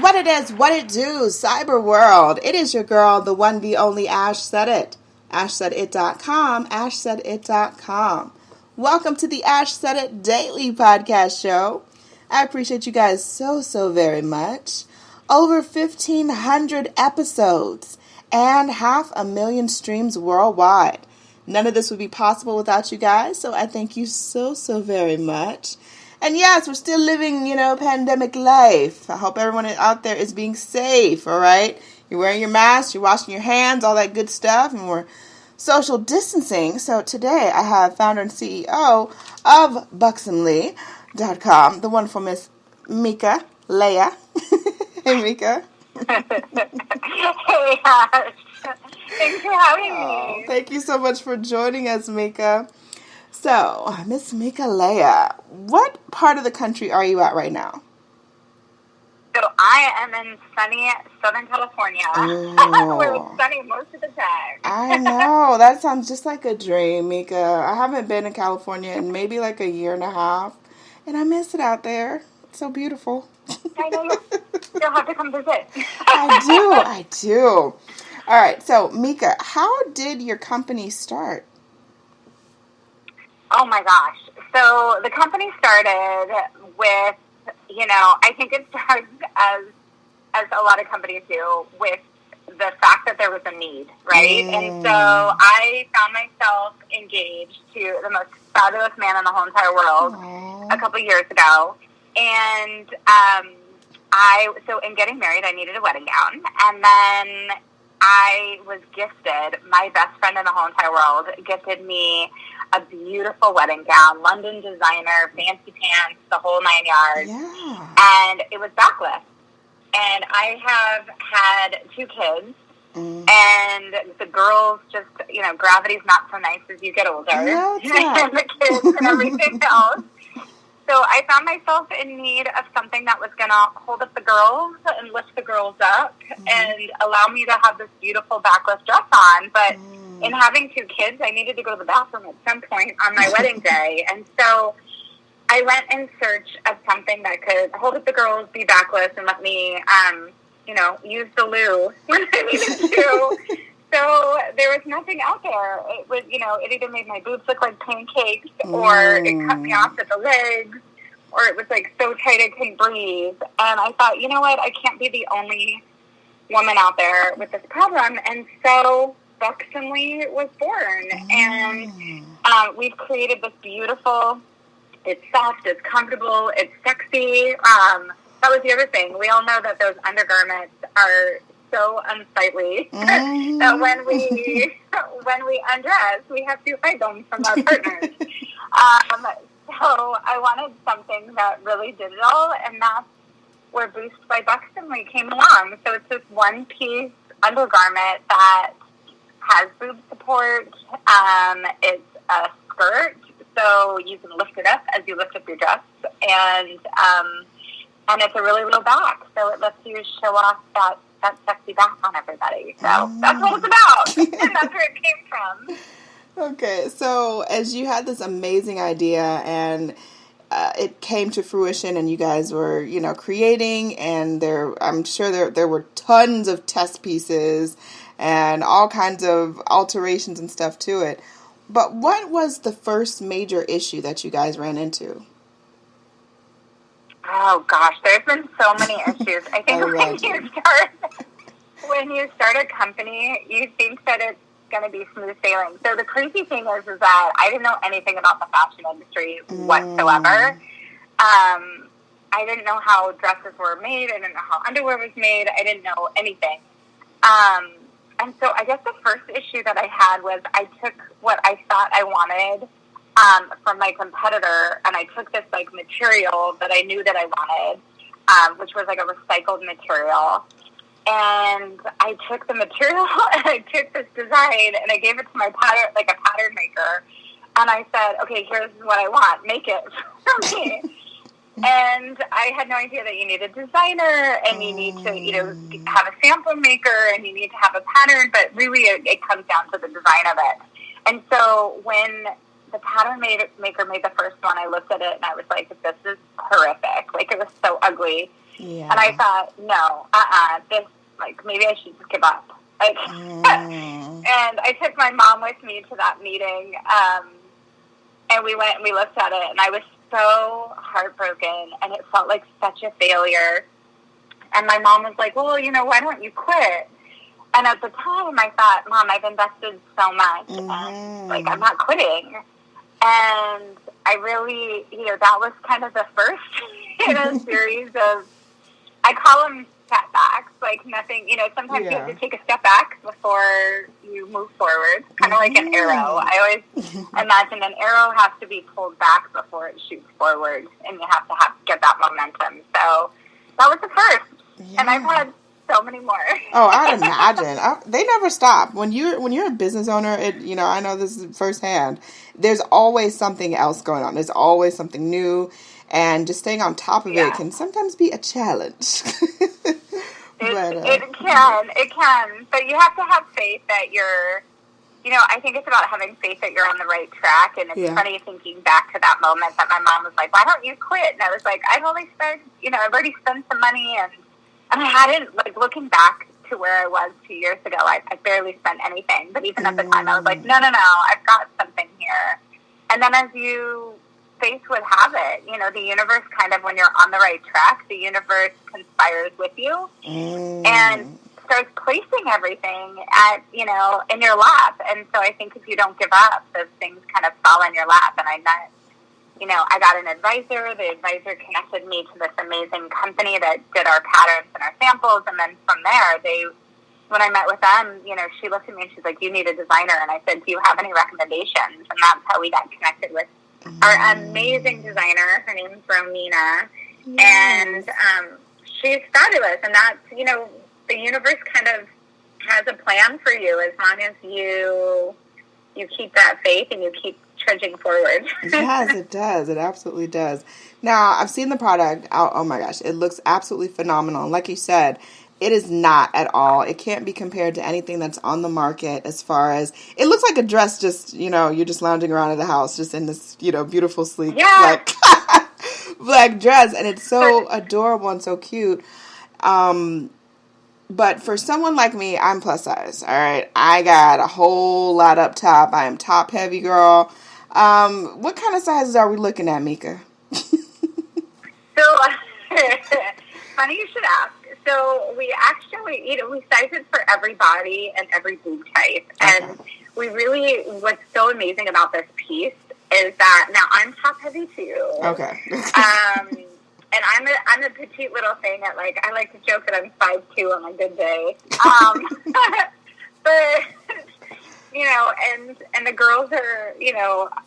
What it is, what it do, cyber world. It is your girl, the one, the only Ash Said It. AshSaidIt.com, AshSaidIt.com. Welcome to the Ash Said It Daily Podcast Show. I appreciate you guys so very much. Over 1,500 episodes and 500,000 streams worldwide. None of this would be possible without you guys, so I thank you so very much. And yes, we're still living, pandemic life. I hope everyone out there is being safe, all right? You're wearing your mask, you're washing your hands, all that good stuff, and we're social distancing. So today I have founder and CEO of Buxxomly.com, the wonderful Miss Mika Leah. Hey, Mika. Hey, Ash. Thanks for having me. Thank you so much for joining us, Mika. So, Miss Mika Leah, what part of the country are you at right now? So I am in sunny Southern California, where it's sunny most of the time. I know. That sounds just like a dream, Mika. I haven't been in California in maybe like a year and a half, and I miss it out there. It's so beautiful. I know. You'll have to come visit. I do. All right. So, Mika, how did your company start? Oh my gosh. So the company started with, I think it starts as a lot of companies do, with the fact that there was a need, right? And so I found myself engaged to the most fabulous man in the whole entire world a couple of years ago. And in getting married, I needed a wedding gown. And then I was gifted, my best friend in the whole entire world gifted me a beautiful wedding gown, London designer, fancy pants, the whole 9 yards. Yeah. And it was backless. And I have had 2 kids. And the girls just, gravity's not so nice as you get older. Yeah, and the kids and everything else. So I found myself in need of something that was going to hold up the girls and lift the girls up and allow me to have this beautiful backless dress on. But in having 2 kids, I needed to go to the bathroom at some point on my wedding day. And so I went in search of something that could hold up the girls, be backless, and let me, use the loo when I needed to. So there was nothing out there. It was, it either made my boobs look like pancakes, or it cut me off at the legs, or it was like so tight I couldn't breathe. And I thought, you know what? I can't be the only woman out there with this problem. And so Buxxomly was born, and we've created this beautiful. It's soft, it's comfortable, it's sexy. That was the other thing. We all know that those undergarments are so unsightly that when we undress, we have to hide them from our partners. So I wanted something that really did it all, and that's where BUUST by Buxxomly came along. So it's this one-piece undergarment that has boob support. It's a skirt, so you can lift it up as you lift up your dress, and it's a really low back, so it lets you show off that sexy back on everybody. So that's what it's about, and that's where it came from. Okay, so as you had this amazing idea and it came to fruition and you guys were, creating, and I'm sure there were tons of test pieces and all kinds of alterations and stuff to it. But what was the first major issue that you guys ran into? Oh gosh, there's been so many issues. I think when you start a company, you think that it's going to be smooth sailing. So the crazy thing is that I didn't know anything about the fashion industry whatsoever. I didn't know how dresses were made. I didn't know how underwear was made. I didn't know anything. And so I guess the first issue that I had was I took what I thought I wanted from my competitor, and I took this material that I knew that I wanted, which was a recycled material. And I took the material and I took this design and I gave it to my pattern maker. And I said, okay, here's what I want. Make it for me. And I had no idea that you need a designer and you need to, have a sample maker and you need to have a pattern. But really, it comes down to the design of it. And so when the pattern maker made the first one, I looked at it and I was like, this is horrific. It was so ugly. Yeah. And I thought, no, this, like, maybe I should just give up. Like, and I took my mom with me to that meeting, and we went and we looked at it, and I was so heartbroken, and it felt like such a failure. And my mom was like, well, why don't you quit? And at the time, I thought, Mom, I've invested so much, and, like, I'm not quitting. And I really, that was kind of the first in a series of, I call them setbacks, like nothing, sometimes you have to take a step back before you move forward, kind of like an arrow. I always imagine an arrow has to be pulled back before it shoots forward, and you have to get that momentum. So that was the first, and I've had so many more. Oh, I'd imagine. They never stop. When you're a business owner, I know this is firsthand, there's always something else going on. There's always something new. And just staying on top of it can sometimes be a challenge. It can. But you have to have faith that you're, I think it's about having faith that you're on the right track. And it's funny thinking back to that moment that my mom was like, why don't you quit? And I was like, I've only spent, I've already spent some money. And I hadn't, like, looking back to where I was 2 years ago, I barely spent anything. But even at the time, I was like, no, I've got something here. And then as faith would have it, the universe kind of, when you're on the right track, the universe conspires with you and starts placing everything in your lap. And so I think if you don't give up, those things kind of fall in your lap. And I met, I got an advisor. The advisor connected me to this amazing company that did our patterns and our samples. And then from there, when I met with them, she looked at me and she's like, you need a designer. And I said, do you have any recommendations? And that's how we got connected with our amazing designer. Her name's Romina, and she's fabulous. And that's, the universe kind of has a plan for you as long as you keep that faith and you keep trudging forward. Yes, it does. It absolutely does. Now, I've seen the product. Oh my gosh, it looks absolutely phenomenal. Like you said, it is not at all. It can't be compared to anything that's on the market as far as, it looks like a dress just, you're just lounging around in the house just in this, beautiful, sleek, black dress. And it's so adorable and so cute. But for someone like me, I'm plus size. All right. I got a whole lot up top. I am top heavy, girl. What kind of sizes are we looking at, Mika? So, funny you should ask. So we actually, we size it for every body and every boob type. And we really, what's so amazing about this piece is that, now I'm top heavy too. Okay. And I'm a petite little thing at, like, I like to joke that I'm 5'2" on a good day. But, and the girls are,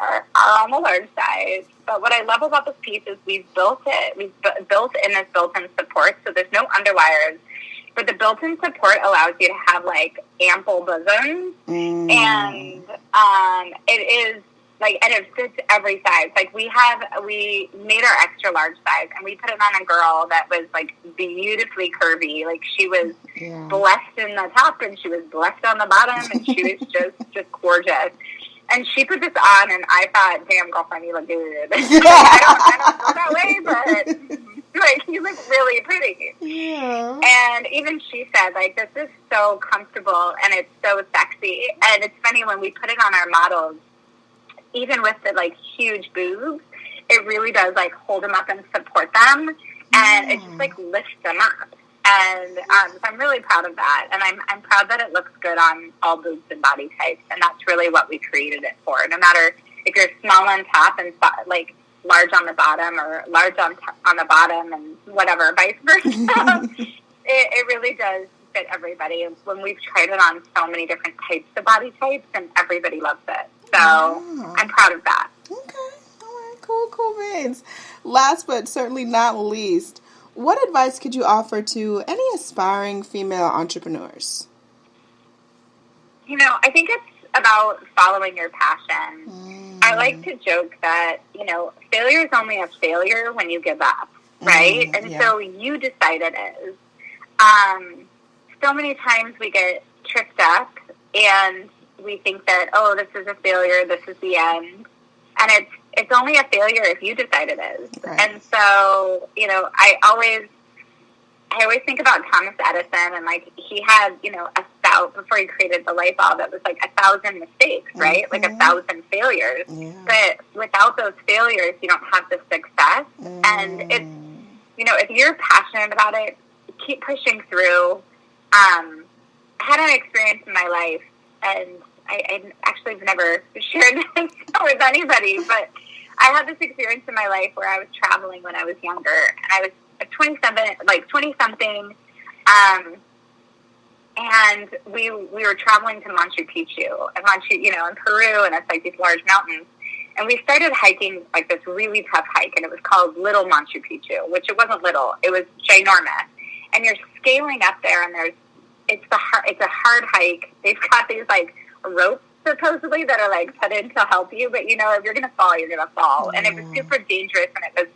are on the large size. But what I love about this piece is we've built it. We've built in this built-in support, so there's no underwires. But the built-in support allows you to have, like, ample bosoms. And it is, like, and it fits every size. Like, we made our extra large size, and we put it on a girl that was, like, beautifully curvy. Like, she was blessed in the top, and she was blessed on the bottom, and she was just gorgeous. And she put this on, and I thought, damn, girlfriend, you look good. I don't feel that way, but, like, you look really pretty. Yeah. And even she said, like, this is so comfortable, and it's so sexy. And it's funny, when we put it on our models, even with the, like, huge boobs, it really does, like, hold them up and support them, and it just, like, lifts them up. And so I'm really proud of that, and I'm proud that it looks good on all boobs and body types, and that's really what we created it for. No matter if you're small on top and, like, large on the bottom, or large on the bottom and whatever, vice versa, it really does fit everybody. When we've tried it on so many different types of body types, and everybody loves it. So I'm proud of that. Okay. All right. Cool beans. Last but certainly not least, what advice could you offer to any aspiring female entrepreneurs? I think it's about following your passion. I like to joke that, failure is only a failure when you give up, right? So you decide it is. So many times we get tripped up and we think that, oh, this is a failure, this is the end. And it's only a failure if you decide it is. Right. And so, I always I always think about Thomas Edison, and like he had, before he created the light bulb, it was like 1,000 mistakes, right? Like 1,000 failures. Yeah. But without those failures, you don't have the success. And it's, if you're passionate about it, keep pushing through. I had an experience in my life, and I actually have never shared this with anybody, but I had this experience in my life where I was traveling when I was younger, and I was 20-something, and we were traveling to Machu Picchu, in Peru, and it's like these large mountains. And we started hiking like this really tough hike, and it was called Little Machu Picchu, which it wasn't little, it was ginormous. And you're scaling up there, and it's a hard hike. They've got these like ropes supposedly that are like put in to help you, but if you're gonna fall, you're gonna fall. And it was super dangerous, and it was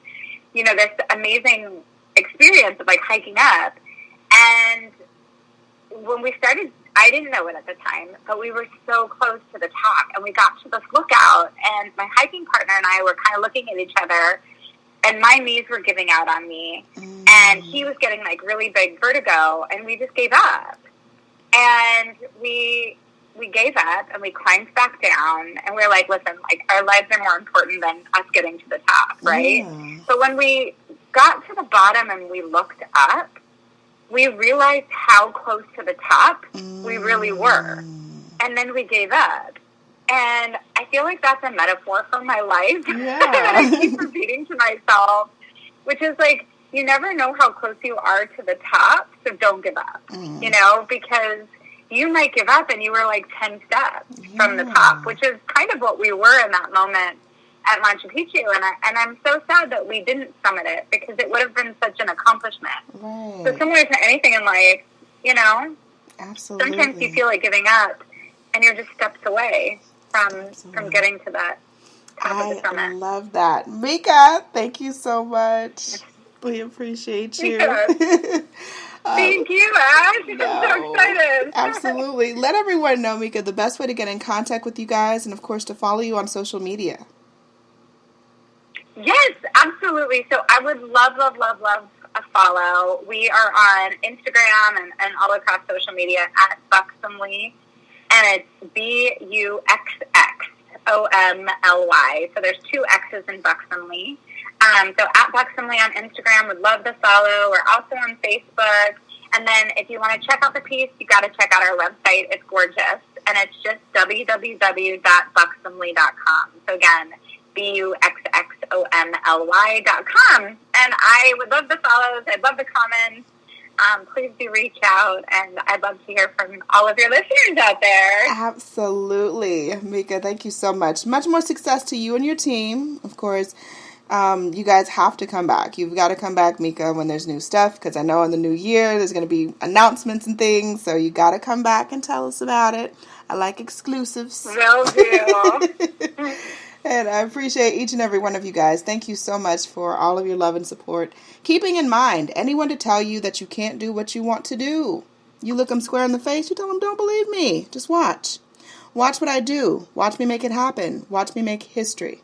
this amazing experience of like hiking up. And when we started, I didn't know it at the time, but we were so close to the top, and we got to this lookout, and my hiking partner and I were kind of looking at each other, and my knees were giving out on me, and he was getting like really big vertigo, and we just gave up. And we gave up, and we climbed back down, and we were like, listen, like our lives are more important than us getting to the top, right? So when we got to the bottom and we looked up, we realized how close to the top we really were. And then we gave up. And I feel like that's a metaphor for my life that I keep repeating to myself, which is like, you never know how close you are to the top, so don't give up, because you might give up and you were like 10 steps from the top, which is kind of what we were in that moment at Machu Picchu. And I'm so sad that we didn't summit it, because it would have been such an accomplishment. Right. So similar to anything in life, Absolutely. Sometimes you feel like giving up, and you're just steps away from getting to that top of the summit. I love that. Mika, thank you so much. We appreciate you. Thank you, Ash. I'm so excited. Absolutely. Let everyone know, Mika, the best way to get in contact with you guys, and of course to follow you on social media. Yes, absolutely. So I would love a follow. We are on Instagram and all across social media at Buxxomly, and it's BUXXOMLY. So there's 2 X's in Buxxomly. So at Buxxomly on Instagram, would love to follow. We're also on Facebook. And then if you want to check out the piece, you got to check out our website. It's gorgeous. And it's just www.buxxomly.com. So again, BUXXOMLY.com. And I would love the follows. I'd love the comments. Please do reach out, and I'd love to hear from all of your listeners out there. Absolutely. Mika, thank you so much. Much more success to you and your team. Of course, you guys have to come back. You've got to come back, Mika, when there's new stuff, because I know in the new year there's going to be announcements and things, so you got to come back and tell us about it. I like exclusives. Will do. And I appreciate each and every one of you guys. Thank you so much for all of your love and support. Keeping in mind, anyone to tell you that you can't do what you want to do. You look them square in the face, you tell them, don't believe me. Just watch. Watch what I do. Watch me make it happen. Watch me make history.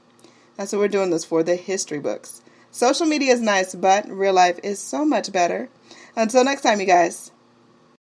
That's what we're doing this for, the history books. Social media is nice, but real life is so much better. Until next time, you guys.